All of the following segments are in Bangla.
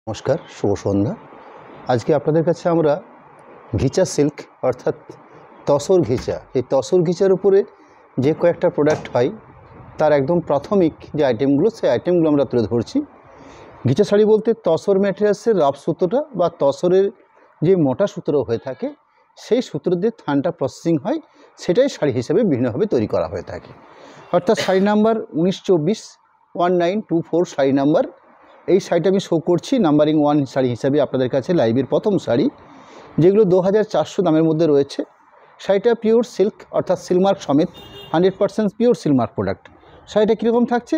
নমস্কার, শুভ সন্ধ্যা। আজকে আপনাদের কাছে আমরা ঘিচা সিল্ক অর্থাৎ তসর ঘিচা, এই তসর ঘিচার উপরে যে কয়েকটা প্রোডাক্ট হয় তার একদম প্রাথমিক যে আইটেমগুলো, সেই আইটেমগুলো আমরা তুলে ধরছি। ঘিচা শাড়ি বলতে তসর ম্যাটেরিয়ালসের রাফ সুতোটা বা তসরের যে মোটা সুতোটা হয়ে থাকে সেই সুতোর দিয়ে থানটা প্রসেসিং হয়, সেটাই শাড়ি হিসেবে বিভিন্নভাবে তৈরি করা হয়ে থাকে। অর্থাৎ শাড়ি নাম্বার 1924 1924 শাড়ি নাম্বার, এই শাড়িটা আমি শো করছি নাম্বারিং 1 শাড়ি হিসাবে আপনাদের কাছে লাইভের প্রথম শাড়ি, যেগুলো 2400 দামের মধ্যে রয়েছে। শাড়িটা পিওর সিল্ক অর্থাৎ সিলমার্ক সমেত 100% পিওর সিলমার্ক প্রোডাক্ট। শাড়িটা কীরকম থাকছে,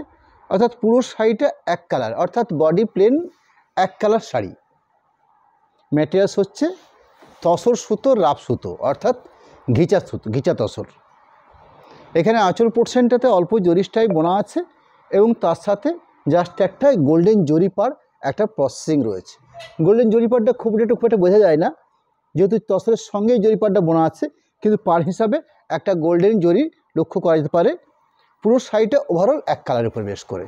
অর্থাৎ পুরো শাড়িটা এক কালার, অর্থাৎ বডি প্লেন এক কালার শাড়ি। ম্যাটেরিয়ালস হচ্ছে তসর সুতোর রাফ সুতো অর্থাৎ ঘিচা সুতো, ঘিচা তসর। এখানে আঁচল পোর্শনটাতে অল্প জরি স্টাইপ বোনা আছে এবং তার সাথে জাস্ট একটা গোল্ডেন জরি পার একটা প্রসেসিং রয়েছে। গোল্ডেন জরি পারটা খুব একটা বোঝা যায় না, যেহেতু তসরের সঙ্গেই জরি পারটা বোনা আছে, কিন্তু পার হিসাবে একটা গোল্ডেন জরি লক্ষ্য করা যেতে পারে। পুরো শাড়িটা ওভারঅল এক কালারের উপর বেশ করে,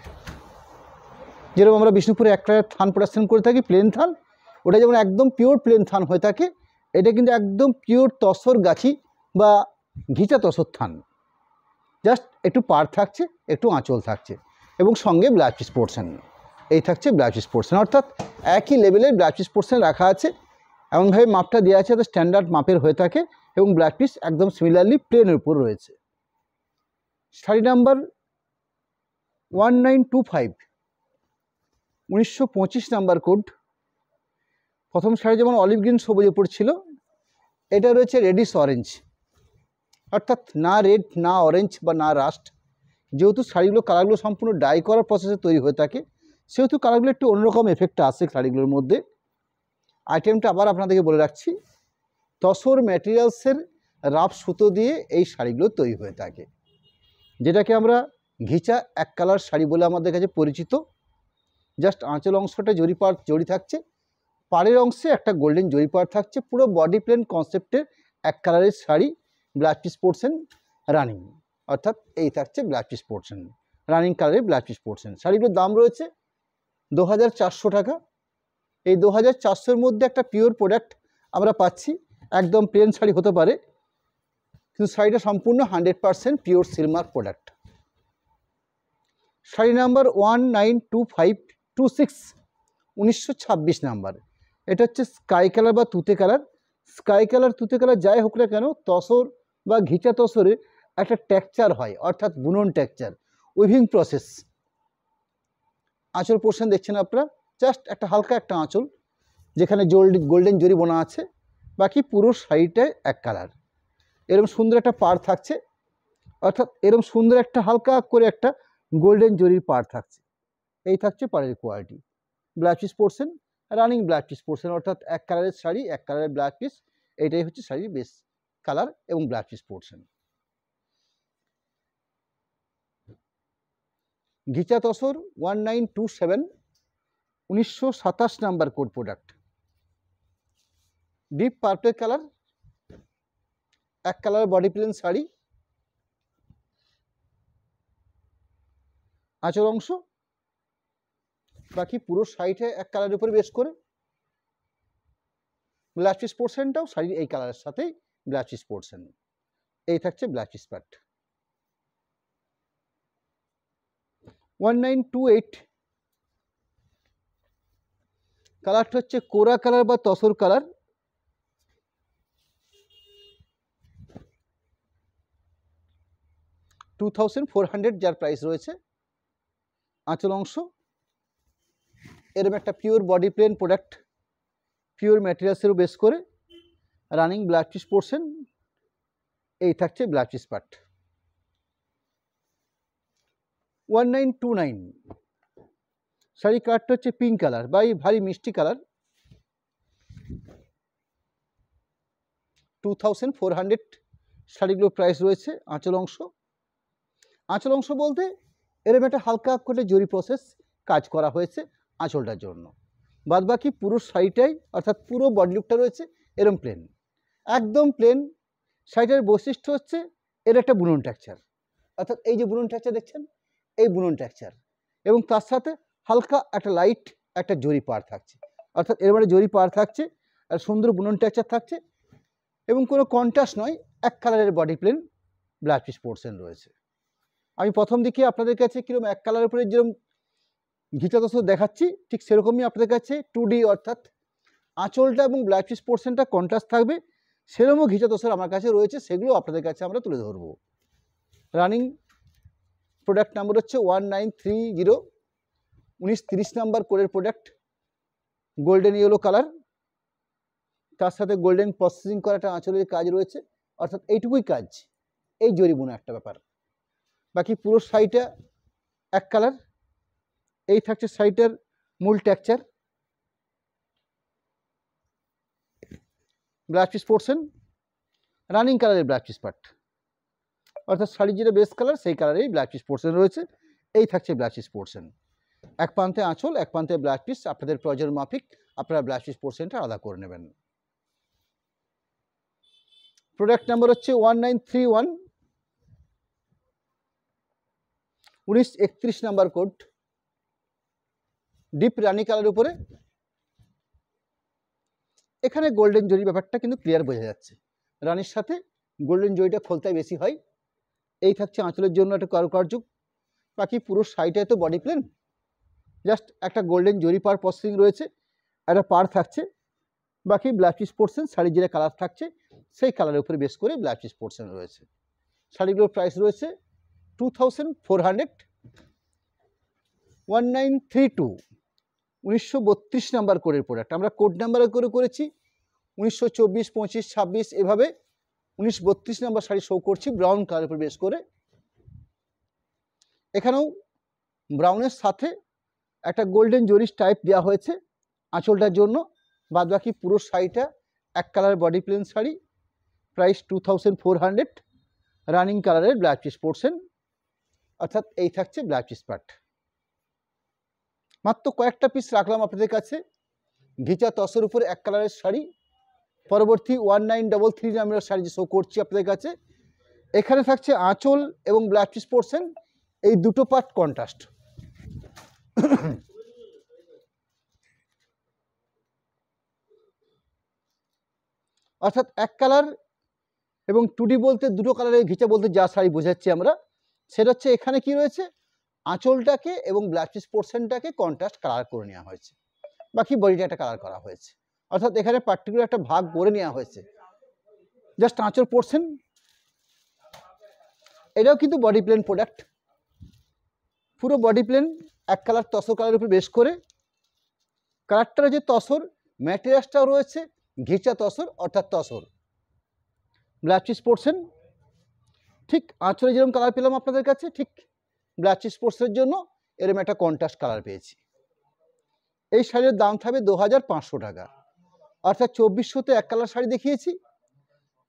যেরকম আমরা বিষ্ণুপুরে এক কালারের থান প্রোডাকশন করে থাকি, প্লেন থান, ওটা যেমন একদম পিওর প্লেন থান হয়ে থাকে, এটা কিন্তু একদম পিওর তসর গাছি বা ঘিচা তসর থান। জাস্ট একটু পার থাকছে, একটু আঁচল থাকছে এবং সঙ্গে ব্লাউজ পিস পোর্শন, এই থাকছে ব্লাউজ পিস পোর্শন, অর্থাৎ একই লেভেলের ব্লাউজ পিস পোর্শন রাখা আছে। এমনভাবে মাপটা দেওয়া আছে যাতে স্ট্যান্ডার্ড মাপের হয়ে থাকে এবং ব্লাউজ পিস একদম সিমিলারলি প্লেনের উপর রয়েছে। Sari number 1925 1925 number code. প্রথম শাড়ি যেমন অলিভ গ্রিন সবুজ উপর ছিল, এটা রয়েছে রেডিশ অরেঞ্জ, অর্থাৎ না রেড না অরেঞ্জ বা না রাস্ট। যেহেতু শাড়িগুলো কালারগুলো সম্পূর্ণ ডাই করার প্রসেসে তৈরি হয়ে থাকে, সেহেতু কালারগুলো একটু অন্যরকম এফেক্ট আসে শাড়িগুলোর মধ্যে। আইটেমটা আবার আপনাদেরকে বলে রাখছি, তসর ম্যাটেরিয়ালসের রাফ সুতো দিয়ে এই শাড়িগুলো তৈরি হয়ে থাকে, যেটাকে আমরা ঘিচা এক কালার শাড়ি বলে আমাদের কাছে পরিচিত। জাস্ট আঁচল অংশটা জরি থাকছে, পাড়ের অংশে একটা গোল্ডেন জরি পাড় থাকছে। পুরো বডি প্লেন কনসেপ্টের এক কালারের sari, blouse piece portion running, অর্থাৎ এই থাকছে ব্লাউজ পিস পোর্শন, রানিং কালারের ব্লাউজ পিস পোর্শন। শাড়িগুলোর দাম রয়েছে 2400 টাকা। এই 2400-এর মধ্যে একটা পিওর প্রোডাক্ট আমরা পাচ্ছি। একদম প্লেন শাড়ি হতে পারে, কিন্তু শাড়িটা সম্পূর্ণ 100% pure Silk Mark product. Sari number 192526 1926 number. এটা হচ্ছে স্কাই কালার বা তুতে কালার। স্কাই কালার তুতে কালার যাই হোক না কেন, তসর বা ঘিচা তসরে একটা টেক্সচার হয়, অর্থাৎ বুনন টেক্সচার, উইভিং প্রসেস। আঁচল পোর্শন দেখছেন আপনারা, জাস্ট একটা হালকা একটা আঁচল যেখানে গোল্ডেন জরি বোনা আছে, বাকি পুরো শাড়িটায় এক কালার। এরকম সুন্দর একটা পাড় থাকছে, অর্থাৎ এরকম সুন্দর একটা হালকা করে একটা গোল্ডেন জরির পাড় থাকছে, এই থাকছে পাড়ের quality. Blouse piece portion running blouse piece portion, অর্থাৎ এক কালারের শাড়ি এক কালারের ব্লাউজ পিস, এইটাই হচ্ছে শাড়ির বেস কালার এবং blouse piece portion. Ghicha tussar 1927 1927 number code product. Deep purple colour, এক কালার বডি প্লেন শাড়ি, আঁচল অংশ, বাকি পুরো শাড়িটা এক কালারের উপরে বেশ করে। ব্লাউজ পিস পোর্শনটাও শাড়ির এই কালারের সাথেই ব্লাউজ পিস পোর্শন, এই থাকছে ব্লাউজ পিস পার্ট। 1928 কালারটা হচ্ছে কোরা কালার বা তসর কালার। $2400 যার প্রাইস রয়েছে। আঁচল অংশ এরকম একটা pure body plain product, pure ম্যাটেরিয়ালসেরও বেস করে, রানিং ব্লাউজ পিস পোর্শন, এই থাকছে ব্লাউজ পিস পার্ট। 1929 শাড়ি কালারটা হচ্ছে পিঙ্ক কালার বা এই ভারী মিষ্টি কালার। 2400 শাড়িগুলোর প্রাইস রয়েছে। আঁচল অংশ, আঁচল অংশ বলতে এরকম একটা হালকা করে জরি প্রসেস কাজ করা হয়েছে আঁচলটার জন্য। বাদবাকি পুরো শাড়িটাই অর্থাৎ পুরো বডি লুকটা রয়েছে এরকম প্লেন, একদম প্লেন। শাড়িটার বৈশিষ্ট্য হচ্ছে এর একটা বুনন টেক্সচার, অর্থাৎ এই যে বুনন টেক্সচার দেখছেন, এই বুনন টেক্সচার, এবং তার সাথে হালকা একটা লাইট একটা জরি পাড় থাকছে, অর্থাৎ এর মানে জরি পাড় থাকছে আর সুন্দর বুনন টেক্সচার থাকছে এবং কোনো কন্ট্রাস্ট নয়, এক কালারের body plain blouse piece portion রয়েছে। আমি প্রথম দিকে আপনাদের কাছে কীরকম এক কালারের উপরে যেরকম ঘিচা তসর দেখাচ্ছি ঠিক সেরকমই আপনাদের কাছে 2D অর্থাৎ আঁচলটা এবং ব্লাউজ পিস পোর্শনটা কন্ট্রাস্ট থাকবে সেরকমও ঘিচা তসর আমার কাছে রয়েছে, সেগুলো আপনাদের কাছে আমরা তুলে ধরবো। রানিং প্রোডাক্ট নাম্বার হচ্ছে 1930, 1930 নাম্বার কোডের প্রোডাক্ট, গোল্ডেন ইয়েলো কালার, তার সাথে গোল্ডেন প্রসেসিং করা একটা আঁচলের কাজ রয়েছে, অর্থাৎ এইটুকুই কাজ, এই জরি বোনা একটা ব্যাপার। বাকি পুরো শাড়িটা এক কালার, এই থাকছে শাড়িটার মূল texture, blouse piece portion running কালারের ব্লাউজ পিস পার্ট, অর্থাৎ শাড়ির যেটা বেস কালার সেই কালারেই ব্লাউজ পিস পোর্শন রয়েছে। এই থাকছে ব্লাউজ পিস পোর্শন, এক প্রান্তে আঁচল এক প্রান্তে ব্লাউজ পিস, আপনাদের প্রয়োজন মাফিক আপনারা ব্লাউজ পিস পোর্শনটা আলাদা করে নেবেন। প্রোডাক্ট নাম্বার হচ্ছে 1931, 1931 নাম্বার কোড, ডিপ রানি কালার উপরে। এখানে গোল্ডেন জরি ব্যাপারটা কিন্তু ক্লিয়ার বোঝা যাচ্ছে, রানির সাথে গোল্ডেন জরিটা খোলতায় বেশি হয়। এই থাকছে আঁচলের জন্য একটা কারুকার্য, বাকি পুরো শাড়িটায় তো বডি প্লেন, জাস্ট একটা গোল্ডেন জরি পার প্রসেসিং রয়েছে, একটা পার থাকছে, বাকি ব্লাউজ পিস পোর্শন শাড়ির যেটা কালার থাকছে সেই কালারের উপরে বেস করে ব্লাউজ পিস পোর্শন রয়েছে। শাড়িগুলোর প্রাইস রয়েছে 2400, 1932, 1932 নাম্বার কোডের প্রোডাক্ট। আমরা কোড নাম্বার করে করেছি 1924, 25, 26 এভাবে 1932 নাম্বার শাড়ি শো করছি ব্রাউন কালারের উপর বেস করে। এখানেও ব্রাউনের সাথে একটা গোল্ডেন জরি টাইপ দেওয়া হয়েছে আঁচলটার জন্য, বাদ বাকি পুরো শাড়িটা এক colour body plain sari, price 2400, running কালারের ব্লাউজ পিস পোর্শন, অর্থাৎ এই থাকছে ব্লাউজ পিস পার্ট। মাত্র কয়েকটা পিস রাখলাম আপনাদের কাছে, ঘিচা তসর উপরে এক কালারের শাড়ি। পরবর্তী 1933 নামের শাড়ি শো করছি আপনাদের কাছে, এখানে থাকছে আঁচল এবং ব্লাউজ পিস পোর্শন, এই দুটো পার্ট কন্ট্রাস্ট। অর্থাৎ এক কালার এবং 2D বলতে দুটো কালারের ঘিচা বলতে যা শাড়ি বোঝাচ্ছি আমরা, সেটা হচ্ছে এখানে কি রয়েছে আঁচলটাকে এবং ব্লাউজ পিস পোর্শনটাকে কন্ট্রাস্ট কালার করে নেওয়া হয়েছে, বাকি বডিটা একটা কালার করা হয়েছে, অর্থাৎ এখানে পার্টিকুলার একটা ভাগ করে নেওয়া হয়েছে। জাস্ট আঁচল পোর্শন, এটাও কিন্তু বডি প্লেন প্রোডাক্ট, পুরো বডি প্লেন এক কালার তসর কালারের উপর বেশ করে। কালারটার যে তসর ম্যাটেরিয়ালসটাও রয়েছে ঘিচা তসর অর্থাৎ তসর। ব্লাউজ পিস পোর্শন ঠিক আঁচলে যেরকম কালার পেলাম আপনাদের কাছে, ঠিক ব্লাউজ পিস পোর্শনের জন্য এরকম একটা কন্ট্রাস্ট কালার পেয়েছি। এই শাড়ির দাম থাকবে 2500 টাকা, অর্থাৎ 2400-তে এক কালার শাড়ি দেখিয়েছি,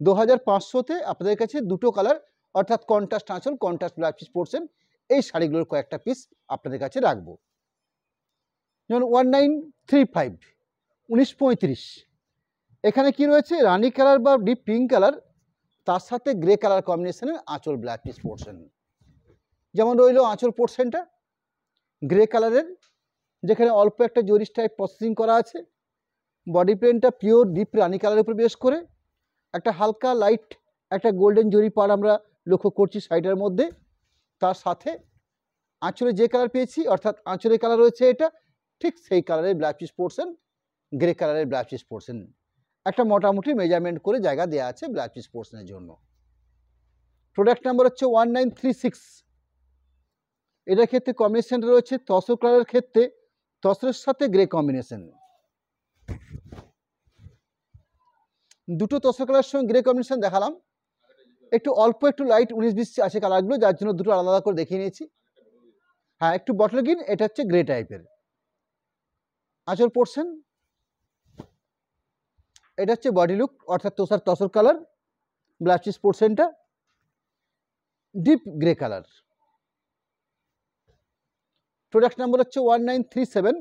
2500-তে আপনাদের কাছে দুটো কালার অর্থাৎ কন্ট্রাস্ট আঁচল কন্ট্রাস্ট ব্লাউজ পিস পোর্শন, এই শাড়িগুলোর কয়েকটা পিস আপনাদের কাছে রাখবো। যেমন 1935, 1935, এখানে কি রয়েছে রানি কালার বা ডিপ পিঙ্ক কালার, তার সাথে গ্রে কালার কম্বিনেশনের আঁচল ব্লাউজ পিস পোর্শন। যেমন রইল আঁচল পোর্শনটা গ্রে কালারের, যেখানে অল্প একটা জরি টাইপ প্রসেসিং করা আছে, বডি প্লেনটা পিওর ডিপ রানি কালারের উপর বেস করে, একটা হালকা লাইট একটা গোল্ডেন জরি পাড় আমরা লক্ষ্য করছি শাড়িটার মধ্যে, তার সাথে আঁচলে যে কালার পেয়েছি অর্থাৎ আঁচলের কালার রয়েছে এটা, ঠিক সেই কালারের ব্লাউজ পিস পোর্শন, গ্রে কালারের ব্লাউজ পিস পোর্শন, একটা মোটামুটি মেজারমেন্ট করে জায়গা দেওয়া আছে ব্লাউজ পিস পোর্শনের জন্য। প্রোডাক্ট নাম্বার হচ্ছে 1936, এটার ক্ষেত্রে কম্বিনেশন রয়েছে তসর কালারের ক্ষেত্রে তসরের সাথে গ্রে কম্বিনেশন, দুটো তসর কালারের সঙ্গে গ্রে কম্বিনেশন দেখালাম, একটু অল্প একটু লাইট 19-20 আছে কালারগুলো, যার জন্য দুটো আলাদা করে দেখিয়ে নিয়েছি। হ্যাঁ, একটু বটল গ্রিন, এটা হচ্ছে গ্রে টাইপের আঁচল পোর্শন, এটা হচ্ছে বডি লুক অর্থাৎ তসর কালার, ব্লাউজ পিস পোর্শনটা deep grey colour. Product number হচ্ছে 1937,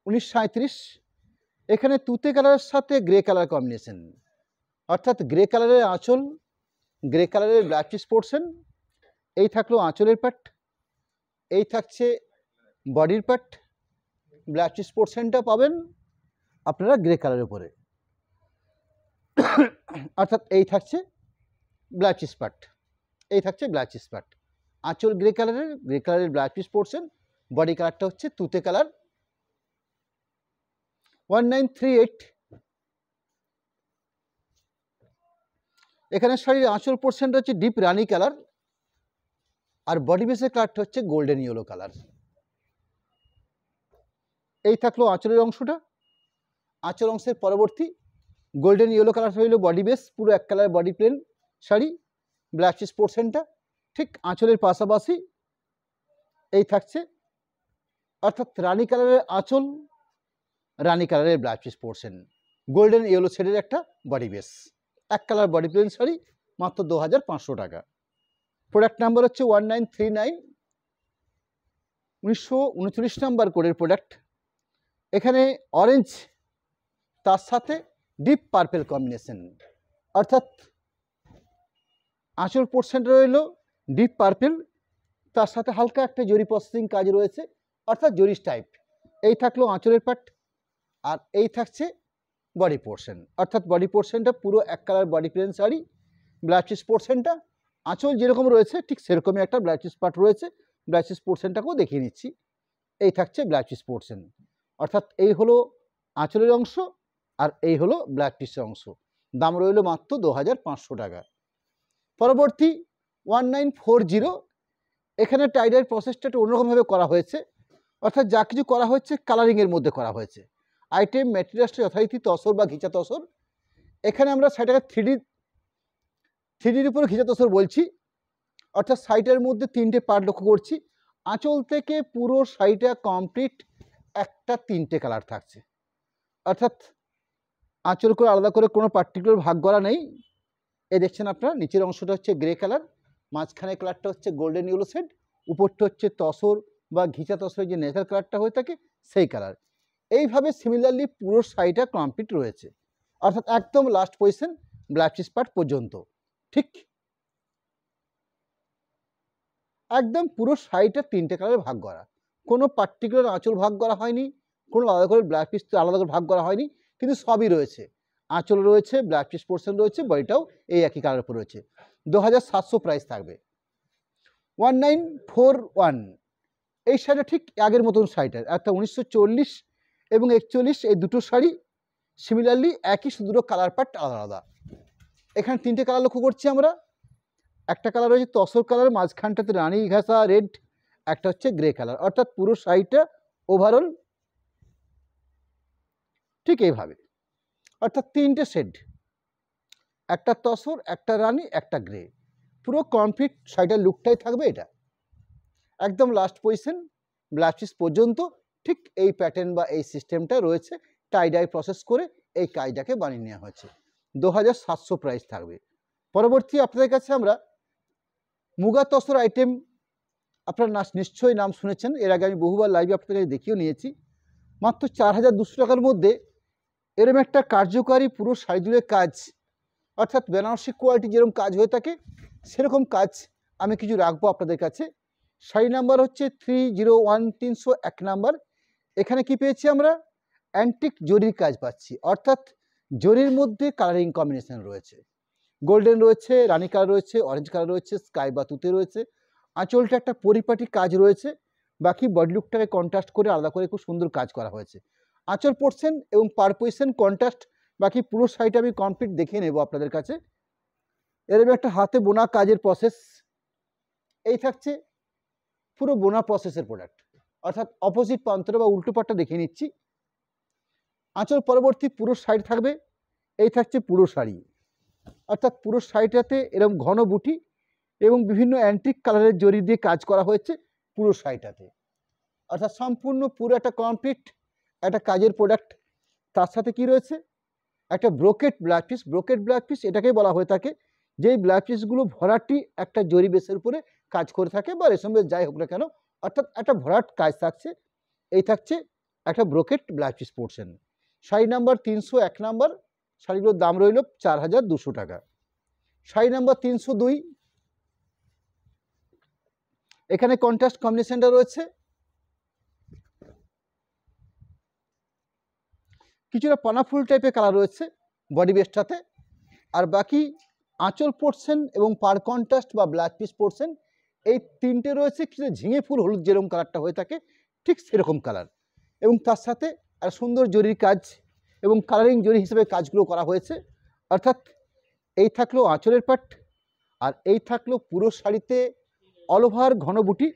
1937, এখানে তুতে কালারের সাথে গ্রে কালার কম্বিনেশন, অর্থাৎ গ্রে কালারের আঁচল গ্রে কালারের ব্লাউজ পিস পোর্শন, এই থাকলো আঁচলের পার্ট, এই থাকছে বডির পার্ট, ব্লাউজ পিস পোর্শনটা পাবেন আপনারা গ্রে কালারের উপরে, অর্থাৎ এই থাকছে ব্লাউজ পিস পার্ট, এই থাকছে ব্লাউজ পিস পার্ট। আঁচল গ্রে কালারের ব্লাউজ পিস পোর্শন, বডি কালারটা হচ্ছে তুতে কালার। 1938। এখানে শাড়ির আঁচল পোর্শনটা হচ্ছে ডিপ রানি কালার, আর বডি বেসের কালারটা হচ্ছে গোল্ডেন ইয়েলো কালার। এই থাকলো আঁচলের অংশটা। আঁচল অংশের পরবর্তী গোল্ডেন ইয়েলো কালার হইল বডি বেস, পুরো এক colour body plain sari, blouse piece পোর্শনটা ঠিক আঁচলের পাশাপাশি এই থাকছে, অর্থাৎ রানি কালারের আঁচল, রানি কালারের blouse piece portion, golden yellow শেডের একটা বডি বেস, এক কালার বডি প্লেন শাড়ি, মাত্র 2500 টাকা। প্রোডাক্ট নাম্বার হচ্ছে 1939, 1939 নাম্বার কোডের প্রোডাক্ট। এখানে অরেঞ্জ তার সাথে ডিপ পার্পেল কম্বিনেশন, অর্থাৎ আঁচল পোর্শনটা রইল ডিপ পার্পেল, তার সাথে হালকা একটা জরি প্রসেসিং কাজ রয়েছে, অর্থাৎ জরি টাইপ। এই থাকলো আঁচলের পার্ট, আর এই থাকছে বডি পোর্শন, অর্থাৎ বডি পোর্শনটা পুরো এক colour body plain sari, blouse piece পোর্শনটা আঁচল যেরকম রয়েছে ঠিক সেরকমই একটা ব্লাউজ পিস পার্ট রয়েছে। ব্লাউজ পিস পোর্শনটাকেও দেখিয়ে নিচ্ছি, এই থাকছে ব্লাউজ পিস পোর্শন, অর্থাৎ এই হলো আঁচলের অংশ আর এই হলো ব্লাউজ পিসের অংশ। দাম রইল মাত্র 2500 টাকা। পরবর্তী 1940, এখানে টাইডাইয়ের প্রসেসটা একটু অন্যরকমভাবে করা হয়েছে, অর্থাৎ যা কিছু করা হয়েছে কালারিংয়ের মধ্যে করা হয়েছে। আইটেম ম্যাটেরিয়ালসটা যথারীতি তসর বা ঘিচা তসর। এখানে আমরা শাড়িটাকে থ্রিডির উপর ঘিচা তসর বলছি, অর্থাৎ শাড়িটার মধ্যে 3টে পার্ট লক্ষ্য করছি। আঁচল থেকে পুরো শাড়িটা কমপ্লিট একটা 3টে কালার থাকছে, অর্থাৎ আঁচল করে আলাদা করে কোনো পার্টিকুলার ভাগ করা নেই। এই দেখছেন আপনারা, নিচের অংশটা হচ্ছে গ্রে কালার, মাঝখানে কালারটা হচ্ছে গোল্ডেন ইয়েলো শেড, উপরটা হচ্ছে তসর বা ঘিচা তসরের যে নেচার কালারটা হয়ে থাকে সেই কালার। এইভাবে সিমিলারলি পুরো শাড়িটা কমপ্লিট রয়েছে, অর্থাৎ একদম last position blouse piece part পর্যন্ত, ঠিক একদম পুরো শাড়িটা 3টে কালারে ভাগ করা, কোনো পার্টিকুলার আঁচল ভাগ করা হয়নি, কোনো আলাদা করে ব্লাউজ পিস আলাদা করে ভাগ করা হয়নি, কিন্তু সবই রয়েছে, আঁচল রয়েছে, ব্লাউজ পিস পোর্শন রয়েছে, বডিটাও এই একই কালারের উপর রয়েছে। 2700 প্রাইস থাকবে। 1941, এই শাড়িটা ঠিক আগের মতন শাড়িটার, অর্থাৎ 1940 এবং 41 এই দুটো শাড়ি সিমিলারলি একই, শুধু কালার পার্ট আলাদা আলাদা। এখানে 3টে কালার লক্ষ্য করছি আমরা, একটা কালার রয়েছে তসর কালার, মাঝখানটাতে রানী ঘাসা রেড, একটা হচ্ছে গ্রে কালার, অর্থাৎ পুরো শাড়িটা ওভারঅল ঠিক এইভাবে, অর্থাৎ 3টে শেড, একটা তসর, একটা রানী, একটা গ্রে, পুরো কমপ্লিট শাড়িটার লুকটাই থাকবে এটা। একদম লাস্ট পজিশন ব্লাউজ পিস পর্যন্ত ঠিক এই প্যাটার্ন বা এই সিস্টেমটা রয়েছে, টাইডাই প্রসেস করে এই কাজটাকে বানিয়ে নেওয়া হয়েছে। 2700 প্রাইস থাকবে। পরবর্তী আপনাদের কাছে আমরা মুগা তসর আইটেম, আপনারা নিশ্চয়ই নাম শুনেছেন, এর আগে আমি বহুবার লাইভে আপনাদের কাছে দেখিয়েও নিয়েছি। মাত্র 4200 টাকার মধ্যে এরকম একটা কার্যকারী পুরো শাড়ি জুড়ে কাজ, অর্থাৎ বেনারসি কোয়ালিটি যেরকম কাজ হয়ে থাকে সেরকম কাজ আমি কিছু রাখবো আপনাদের কাছে। শাড়ি নাম্বার হচ্ছে 301, 301 নাম্বার। এখানে কি পেয়েছি আমরা, অ্যান্টিক জরির কাজ পাচ্ছি, অর্থাৎ জরির মধ্যে কালারিং কম্বিনেশন রয়েছে, গোল্ডেন রয়েছে, রানী কালার রয়েছে, অরেঞ্জ কালার রয়েছে, স্কাই বা তুতে রয়েছে। আঁচলটা একটা পরিপাটি কাজ রয়েছে, বাকি বডি লুকটাকে কন্ট্রাস্ট করে আলাদা করে খুব সুন্দর কাজ করা হয়েছে। আঁচল পোর্শন এবং পার পজিশন কন্ট্রাস্ট, বাকি পুরো শাড়িটা আমি কমপ্লিট দেখিয়ে নেব আপনাদের কাছে। এরকম একটা হাতে বোনা কাজের প্রসেস, এই থাকছে পুরো বোনা প্রসেসের প্রোডাক্ট, অর্থাৎ অপোজিট প্রান্তটা বা উল্টো পাটটা দেখিয়ে নিচ্ছি। আঁচল পরবর্তী পুরো শাড়ি থাকবে, এই থাকছে পুরো শাড়ি, অর্থাৎ পুরো শাড়িটাতে এরকম ঘন বুটি এবং বিভিন্ন অ্যান্টিক কালারের জরি দিয়ে কাজ করা হয়েছে পুরো শাড়িটাতে, অর্থাৎ সম্পূর্ণ পুরো একটা কমপ্লিট একটা কাজের প্রোডাক্ট। তার সাথে কি রয়েছে, একটা brocade blouse piece. Brocade blouse piece এটাকেই বলা হয়ে থাকে, যেই ব্লাউজ পিসগুলো ভরাটি একটা জরি বেসের উপরে কাজ করে থাকে বা রেশম বেস যাই হোক না কেন, অর্থাৎ একটা ভরাট কাজ থাকছে। এই থাকছে একটা brocade blouse piece portion. Sari number 301 number, শাড়িগুলোর দাম রইল 4200 টাকা। শাড়ি নাম্বার 302, এখানে কন্ট্রাস্ট কম্বিনেশনটা রয়েছে, কিছুটা পানাফুল টাইপের কালার রয়েছে বডি বেসটাতে, আর বাকি আঁচল পোর্শন এবং পার কন্ট্রাস্ট বা ব্ল্যাক পিস পোর্শন এই তিনটে রয়েছে কিছু ঝিঙে ফুল হলুদ যেরকম কালারটা হয়ে থাকে ঠিক সেরকম কালার, এবং তার সাথে আর সুন্দর জরির কাজ এবং কালারিং জরি হিসেবে কাজগুলো করা হয়েছে। অর্থাৎ এই থাকলো আঁচলের পাট, আর এই থাকলো পুরো শাড়িতে অল ওভার ঘন বুটি,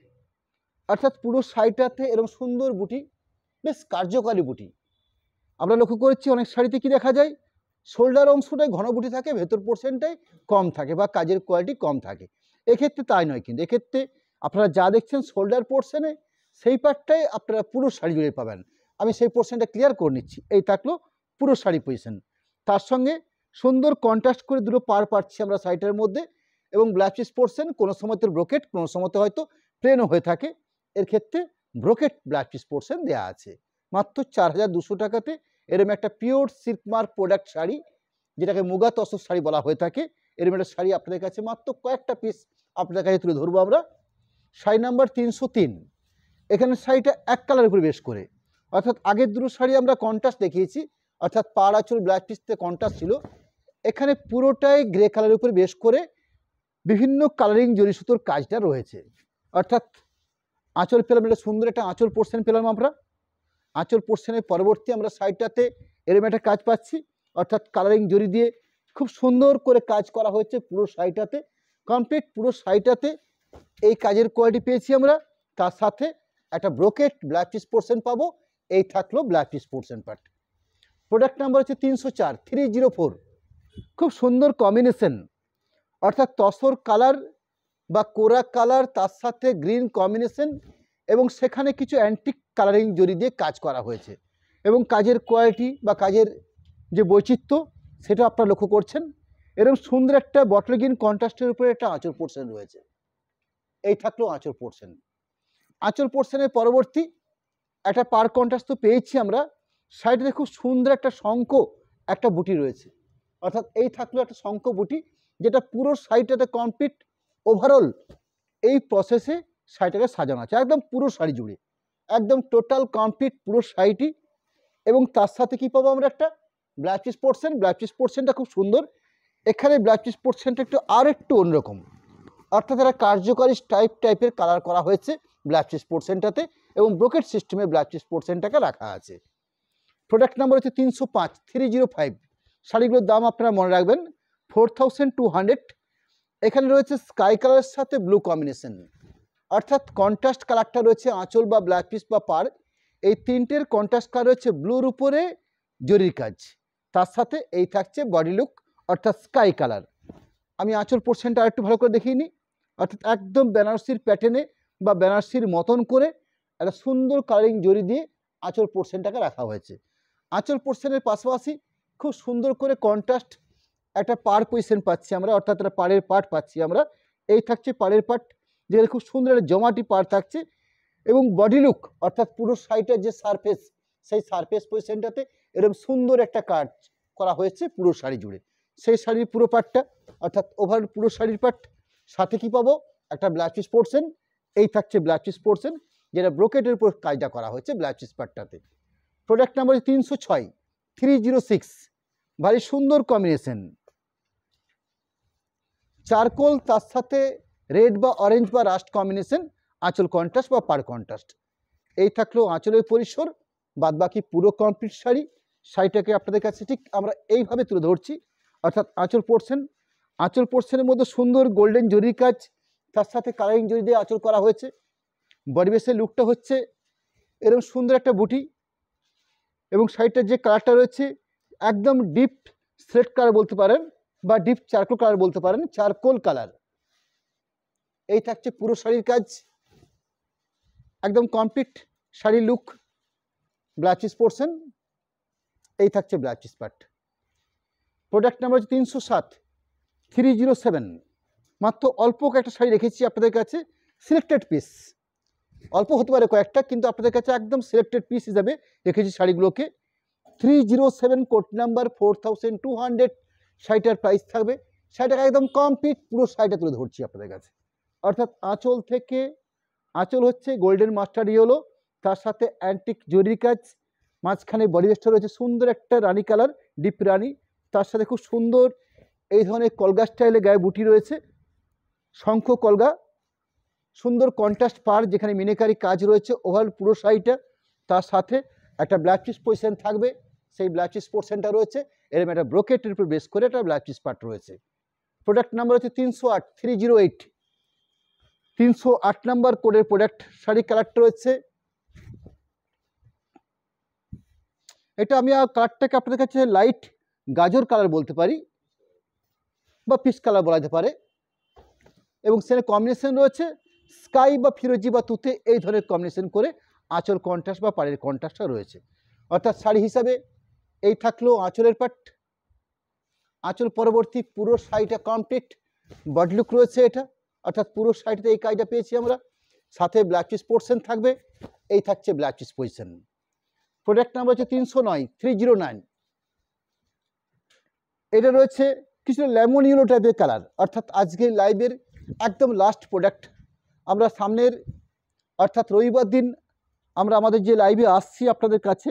অর্থাৎ পুরো শাড়িটাতে এরকম সুন্দর বুটি, বেশ কার্যকারী বুটি। আমরা লক্ষ্য করেছি অনেক শাড়িতে কি দেখা যায়, শোল্ডার অংশটাই ঘন বুটি থাকে, ভেতর পোর্শনটাই কম থাকে বা কাজের কোয়ালিটি কম থাকে। এক্ষেত্রে তাই নয়, কিন্তু এক্ষেত্রে আপনারা যা দেখছেন শোল্ডার পোর্শনে সেই পার্টটাই আপনারা পুরো শাড়ি জুড়ে পাবেন। আমি সেই পোর্শনটা ক্লিয়ার করে নিচ্ছি। এই থাকলো পুরো শাড়ি পজিশন, তার সঙ্গে সুন্দর কন্ট্রাস্ট করে দুটো পার পাচ্ছি আমরা শাড়িটার মধ্যে, এবং ব্লাউজ পিস পোর্শন কোনো সময় তো ব্রোকেট, কোনো সময় তো হয়তো প্লেনও হয়ে থাকে। এর ক্ষেত্রে ব্রোকেট ব্লাউজ পিস পোর্শন দেওয়া আছে মাত্র 4200 টাকাতে। এরকম একটা pure silk mark product sari, যেটাকে মুগা তসর শাড়ি বলা হয়ে থাকে, এরকম একটা শাড়ি আপনাদের কাছে মাত্র কয়েকটা পিস আপনাদের কাছে তুলে ধরবো আমরা। শাড়ি নাম্বার 303। এখানে শাড়িটা এক কালারের উপরে বেশ করে, অর্থাৎ আগের দুটো শাড়ি আমরা কন্ট্রাস্ট দেখিয়েছি, অর্থাৎ পাড় আঁচল ব্লাউজ পিসতে কন্ট্রাস্ট ছিল, এখানে পুরোটাই গ্রে কালারের উপরে বেশ করে বিভিন্ন কালারিং জরি সুতোর কাজটা রয়েছে। অর্থাৎ আঁচল পেলাম, এটা সুন্দর একটা আঁচল পোর্শন পেলাম আমরা। আঁচল পোর্শনের পরবর্তী আমরা সাইডটাতে এরকম একটা কাজ পাচ্ছি, অর্থাৎ কালারিং জরি দিয়ে খুব সুন্দর করে কাজ করা হয়েছে পুরো শাড়িটাতে, কমপ্লিট পুরো শাড়িটাতে এই কাজের কোয়ালিটি পেয়েছি আমরা। তার সাথে একটা ব্রোকেট ব্লাউজ পিস পোর্শন পাবো। এই থাকলো blouse piece portion part. Product number হচ্ছে 304, 304। খুব সুন্দর কম্বিনেশন, অর্থাৎ তসর কালার বা কোরা কালার, তার সাথে গ্রিন কম্বিনেশন, এবং সেখানে কিছু অ্যান্টিক কালারিং জরি দিয়ে কাজ করা হয়েছে, এবং কাজের কোয়ালিটি বা কাজের যে বৈচিত্র্য সেটা আপনারা লক্ষ্য করছেন। এরকম সুন্দর একটা বটল গ্রিন কন্ট্রাস্টের উপরে একটা আঁচল পোর্শন রয়েছে। এই থাকলো আঁচল পোর্শন। আঁচল পোর্শনের পরবর্তী একটা পার কন্ট্রাস্ট তো পেয়েছি আমরা, সাইডে খুব সুন্দর একটা শঙ্খ একটা বুটি রয়েছে, অর্থাৎ এই থাকলো একটা শঙ্খ বুটি, যেটা পুরো শাড়িটাতে কমপ্লিট ওভারঅল এই প্রসেসে শাড়িটাকে সাজানো আছে একদম পুরো শাড়ি জুড়ে, একদম টোটাল কমপ্লিট পুরো শাড়িটি। এবং তার সাথে কি পাবো আমরা, একটা blouse piece portion. Blouse piece পোর্শনটা খুব সুন্দর, এখানে ব্লাউজ পিস পোর্শনটা একটু অন্যরকম, অর্থাৎ একটা কার্যকারী টাইপের কালার করা হয়েছে ব্লাউজ পিস পোর্শনটাতে, এবং ব্রোকেট সিস্টেমে ব্লাউজ পিস পোর্শনটাকে রাখা আছে। প্রোডাক্ট নাম্বার হচ্ছে 305, 305। শাড়িগুলোর দাম আপনারা মনে রাখবেন 4200। এখানে রয়েছে স্কাই কালারের সাথে ব্লু কম্বিনেশন, অর্থাৎ কন্ট্রাস্ট কালারটা রয়েছে আঁচল বা ব্লাউজ পিস বা পার, এই তিনটের কন্ট্রাস্ট কালার রয়েছে ব্লুর উপরে জরির কাজ, তার সাথে এই থাকছে বডি লুক অর্থাৎ স্কাই কালার। আমি আঁচল পোর্শনটা আরেকটু ভালো করে দেখিয়ে নিই, অর্থাৎ একদম বেনারসির প্যাটার্নে বা বেনারসির মতন করে একটা সুন্দর কালারিং জরি দিয়ে আঁচল পোর্শনটাকে রাখা হয়েছে। আঁচল পোর্শনের পাশাপাশি খুব সুন্দর করে কন্ট্রাস্ট একটা পার পজিশন পাচ্ছি আমরা, অর্থাৎ একটা পাড়ের পাট পাচ্ছি আমরা। এই থাকছে পাড়ের পাট, যেখানে খুব সুন্দর একটা জমাটি পাড় থাকছে, এবং বডি লুক অর্থাৎ পুরো শাড়িটার যে সারফেস, সেই সারফেস পজিশনটাতে এরকম সুন্দর একটা কাজ করা হয়েছে পুরো শাড়ি জুড়ে। সেই শাড়ির পুরো পাটটা অর্থাৎ ওভার পুরো শাড়ির পাট, সাথে কি পাবো, একটা ব্লাউজ পিস পোর্শন। এই থাকছে ব্লাউজ পিস পোর্শন, যেটা ব্রোকেটের উপর কাজটা করা হয়েছে ব্লাউজ পিস পাটটাতে। Product number 306, 306। ভারী সুন্দর কম্বিনেশন, চারকোল তার সাথে রেড বা অরেঞ্জ বা রাস্ট কম্বিনেশন, আঁচল কন্ট্রাস্ট বা পার কন্ট্রাস্ট। এই থাকলো আঁচলের পরিসর, বাদ বাকি পুরো কমপ্লিট শাড়ি। শাড়িটাকে আপনাদের কাছে ঠিক আমরা এইভাবে তুলে ধরছি, অর্থাৎ আঁচল পোর্শন, আঁচল পোর্শনের মধ্যে সুন্দর গোল্ডেন জরির কাজ, তার সাথে কালারিং জরি দিয়ে আঁচল করা হয়েছে। বডি বেসের লুকটা হচ্ছে এরকম সুন্দর একটা বুটি, এবং শাড়িটার যে কালারটা রয়েছে একদম ডিপ স্লেট কালার বলতে পারেন বা ডিপ চারকোল কালার বলতে পারেন, চারকোল কালার। এই থাকছে পুরো শাড়ির কাজ, একদম কমপ্লিট শাড়ির লুক। ব্লাউজ পিস পোর্শন, এই থাকছে blouse piece part. Product number হচ্ছে 307, 307। মাত্র অল্প কয়েকটা শাড়ি রেখেছি আপনাদের কাছে, সিলেক্টেড পিস, অল্প হতে পারে কয়েকটা, কিন্তু আপনাদের কাছে একদম সিলেক্টেড পিস হিসাবে রেখেছি শাড়িগুলোকে। 307, কোড নাম্বার 4200 শাড়িটার প্রাইস থাকবে। শাড়িটাকে একদম কমপ্লিট পুরো শাড়িটা তুলে ধরছি আপনাদের কাছে, অর্থাৎ আঁচল থেকে, আঁচল হচ্ছে গোল্ডেন মাস্টার্ড ইয়েলো, তার সাথে অ্যান্টিক জরির কাজ, মাঝখানে বডি বেসটা রয়েছে সুন্দর একটা রানি কালার, ডিপ রানি, তার সাথে খুব সুন্দর এই ধরনের কলগা স্টাইলে গায়ে বুটি রয়েছে, শঙ্খ কলগা, সুন্দর কন্ট্রাস্ট পার যেখানে মিনেকারি কাজ রয়েছে ওভারঅল পুরো শাড়িটা। তার সাথে একটা ব্ল্যাক চিজ পোর্শন থাকবে, সেই ব্ল্যাক চিজ পোর্শনটা রয়েছে, এরকম একটা ব্রোকেটের উপর বেস করে একটা ব্ল্যাক চিজ পার্ট রয়েছে। প্রোডাক্ট নাম্বার হচ্ছে 308, 308, 308 নাম্বার কোডের প্রোডাক্ট। শাড়ি কালারটা রয়েছে, এটা আমি কালারটাকে আপনাদের কাছে লাইট গাজর কালার বলতে পারি বা পিচ কালার বলা যেতে পারে, এবং সেখানে কম্বিনেশন রয়েছে স্কাই বা ফিরোজি বা তুতে, এই ধরনের কম্বিনেশন করে আঁচল কন্ট্রাস্ট বা পাড়ের কন্ট্রাস্টটা রয়েছে। অর্থাৎ শাড়ি হিসাবে এই থাকলো আঁচলের পাট, আঁচল পরবর্তী পুরো শাড়িটা কমপ্লিট বডি লুক রয়েছে এটা, অর্থাৎ পুরো শাড়িতে এই কাজটা পেয়েছি আমরা। সাথে ব্ল্যাক চিজ পোর্শন থাকবে, এই থাকছে black cheese position. Product number হচ্ছে 309, 309। এটা রয়েছে কিছু লেমন ইয়েলো টাইপের কালার, অর্থাৎ আজকের লাইভের একদম লাস্ট প্রোডাক্ট। আমরা সামনের অর্থাৎ রবিবার দিন আমরা আমাদের যে লাইভে আসছি আপনাদের কাছে,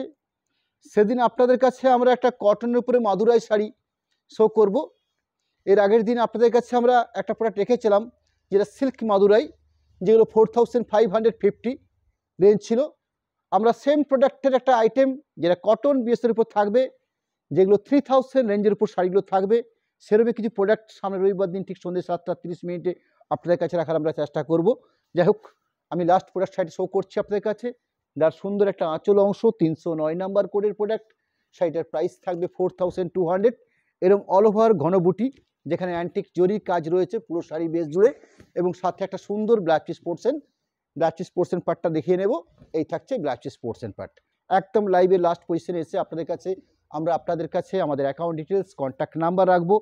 সেদিন আপনাদের কাছে আমরা একটা কটনের উপরে মাদুরাই শাড়ি শো করব। এর আগের দিন আপনাদের কাছে আমরা একটা প্রোডাক্ট রেখেছিলাম যেটা সিল্ক মাদুরাই, যেগুলো 4550 রেঞ্জ ছিল। আমরা সেম প্রোডাক্টের একটা আইটেম যেটা কটন বেসের উপর থাকবে, যেগুলো 3000 রেঞ্জের উপর শাড়িগুলো থাকবে, সেরকম কিছু প্রোডাক্ট সামনে রবিবার দিন ঠিক সন্ধ্যে 7:30 আপনাদের কাছে রাখার আমরা চেষ্টা করব। যাই হোক, আমি লাস্ট প্রোডাক্ট শাড়ি শো করছি আপনাদের কাছে, যার সুন্দর একটা আঁচল অংশ, 309 নাম্বার কোডের প্রোডাক্ট। শাড়িটার প্রাইস থাকবে 4200। এরকম অল ওভার ঘনবুটি যেখানে অ্যান্টিক জরির কাজ রয়েছে পুরো শাড়ি বেস জুড়ে, এবং সাথে একটা সুন্দর black cheese portion, black cheese portion পার্টটা দেখিয়ে নেব। এই থাকছে ব্ল্যাক চিজ পোর্শন পার্ট। একদম লাইভের লাস্ট পজিশনে এসে আপনাদের কাছে আমরা আপনাদের কাছে আমাদের অ্যাকাউন্ট ডিটেলস, কন্ট্যাক্ট নাম্বার রাখবো।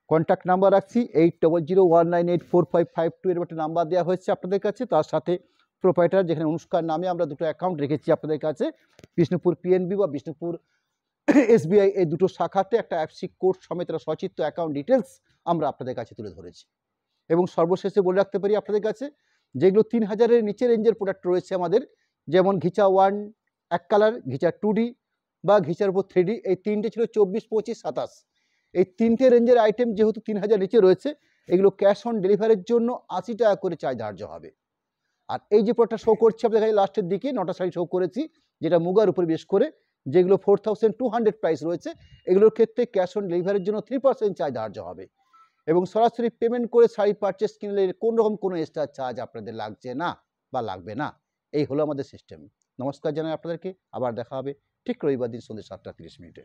কন্ট্যাক্ট নাম্বার রাখছি 8001984552, এর একটা নাম্বার দেওয়া হয়েছে আপনাদের কাছে। তার সাথে প্রোপাইটার যেখানে অনুষ্কার নামে আমরা দুটো অ্যাকাউন্ট রেখেছি আপনাদের কাছে, বিষ্ণুপুর পিএনবি বা বিষ্ণুপুর এসবিআই, এই দুটো শাখাতে একটা অ্যাপসি কোড সমেত সচিত্র অ্যাকাউন্ট ডিটেলস আমরা আপনাদের কাছে তুলে ধরেছি। এবং সর্বশেষে বলে রাখতে পারি আপনাদের কাছে, যেগুলো 3000-এর নিচে রেঞ্জের প্রোডাক্ট রয়েছে আমাদের, যেমন ঘিচা 1 এক কালার, ঘিচা 2D বা ঘিচার উপর 3D, এই তিনটে ছিল 24, 25, 27। এই তিনটে রেঞ্জের আইটেম যেহেতু 3000 নিচে রয়েছে, এগুলো ক্যাশ অন ডেলিভারির জন্য 80 টাকা করে চার্জ ধার্য হবে। আর এই যে প্রোডাক্টটা শো করছি আপনাদের কাছে লাস্টের দিকে 9টা শাড়ি শো করেছি, যেটা মুগার উপর বেশ করে, যেগুলো 4200 প্রাইস রয়েছে, এগুলোর ক্ষেত্রে ক্যাশ অন ডেলিভারির জন্য 3% চার্জ ধার্য হবে। এবং সরাসরি পেমেন্ট করে শাড়ি পারচেস কিনলে কোনো রকম কোনো এক্সট্রা চার্জ আপনাদের লাগছে না বা লাগবে না। এই হলো আমাদের সিস্টেম। নমস্কার জানাই আপনাদেরকে, আবার দেখা হবে ঠিক রবিবার দিন সন্ধ্যে 7:30।